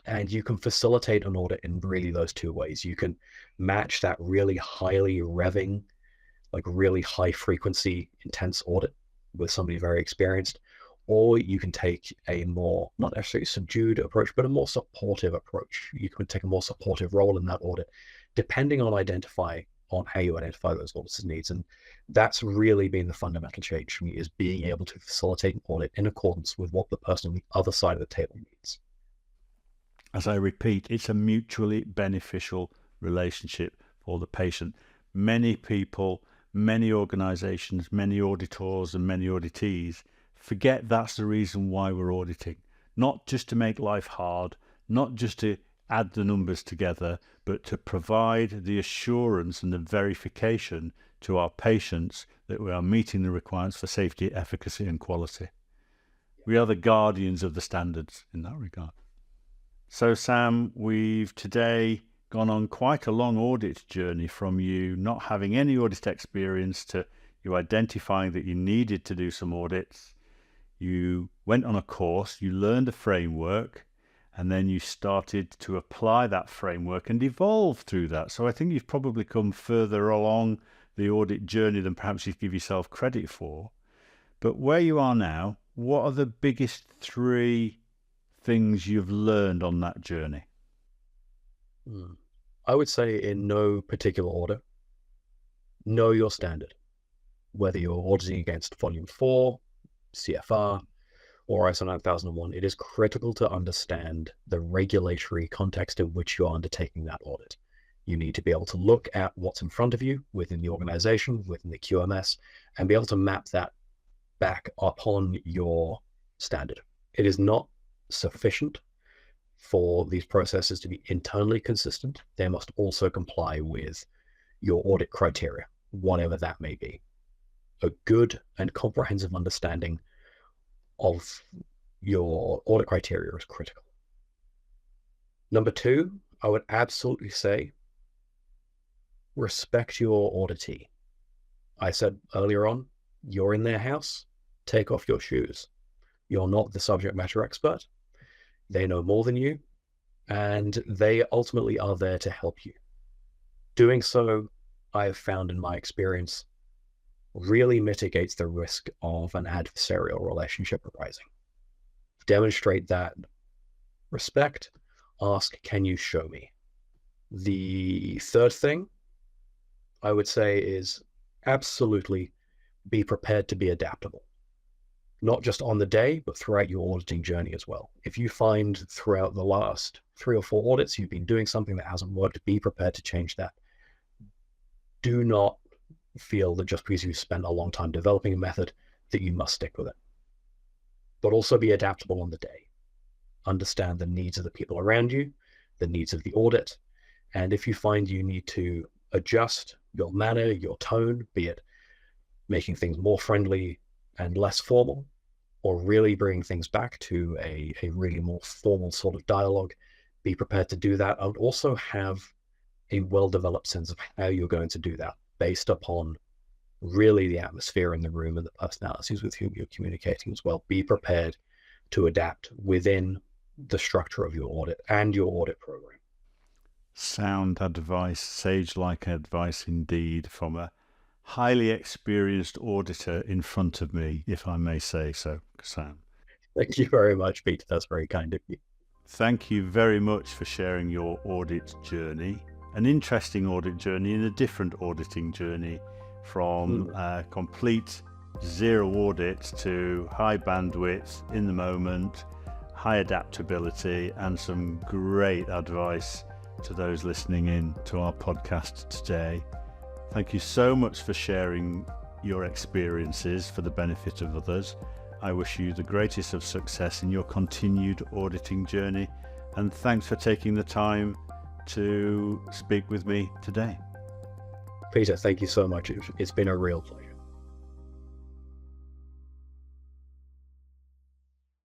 And you can facilitate an audit in really those two ways. You can match that really highly revving, like really high frequency, intense audit with somebody very experienced, or you can take a more, not necessarily subdued approach, but a more supportive approach. You can take a more supportive role in that audit, depending on how you identify those auditors' needs. And that's really been the fundamental change for me, is being able to facilitate an audit in accordance with what the person on the other side of the table needs. As I repeat, it's a mutually beneficial relationship for the patient. Many people, many organizations, many auditors and many auditees forget that's the reason why we're auditing. Not just to make life hard, not just to add the numbers together, but to provide the assurance and the verification to our patients that we are meeting the requirements for safety, efficacy and quality. We are the guardians of the standards in that regard. So Sam, we've today gone on quite a long audit journey from you not having any audit experience to you identifying that you needed to do some audits. You went on a course, you learned a framework, and then you started to apply that framework and evolve through that. So I think you've probably come further along the audit journey than perhaps you give yourself credit for. But where you are now, what are the biggest 3 things you've learned on that journey? I would say in no particular order, know your standard. Whether you're auditing against Volume 4, CFR, or ISO 9001, it is critical to understand the regulatory context in which you're undertaking that audit. You need to be able to look at what's in front of you within the organization, within the QMS, and be able to map that back upon your standard. It is not sufficient for these processes to be internally consistent. They must also comply with your audit criteria, whatever that may be. A good and comprehensive understanding of your audit criteria is critical. Number 2, I would absolutely say respect your auditee. I said earlier on, you're in their house, take off your shoes. You're not the subject matter expert. They know more than you, and they ultimately are there to help you. Doing so, I have found in my experience, really mitigates the risk of an adversarial relationship arising. Demonstrate that respect, ask, can you show me? The 3rd thing I would say is absolutely be prepared to be adaptable. Not just on the day, but throughout your auditing journey as well. If you find throughout the last 3 or 4 audits, you've been doing something that hasn't worked, be prepared to change that. Do not feel that just because you've spent a long time developing a method that you must stick with it. But also be adaptable on the day. Understand the needs of the people around you, the needs of the audit, and if you find you need to adjust your manner, your tone, be it making things more friendly and less formal, or really bringing things back to a really more formal sort of dialogue, be prepared to do that, and also have a well-developed sense of how you're going to do that based upon really the atmosphere in the room and the personalities with whom you're communicating as well. Be prepared to adapt within the structure of your audit and your audit program. Sound advice, sage-like advice indeed, from a highly experienced auditor in front of me, if I may say so, Sam. Thank you very much, Peter. That's very kind of you. Thank you very much for sharing your audit journey, an interesting audit journey and a different auditing journey from complete 0 audits to high bandwidth, in the moment, high adaptability, and some great advice to those listening in to our podcast today. Thank you so much for sharing your experiences for the benefit of others. I wish you the greatest of success in your continued auditing journey, and thanks for taking the time to speak with me today. Peter, thank you so much. It's been a real pleasure.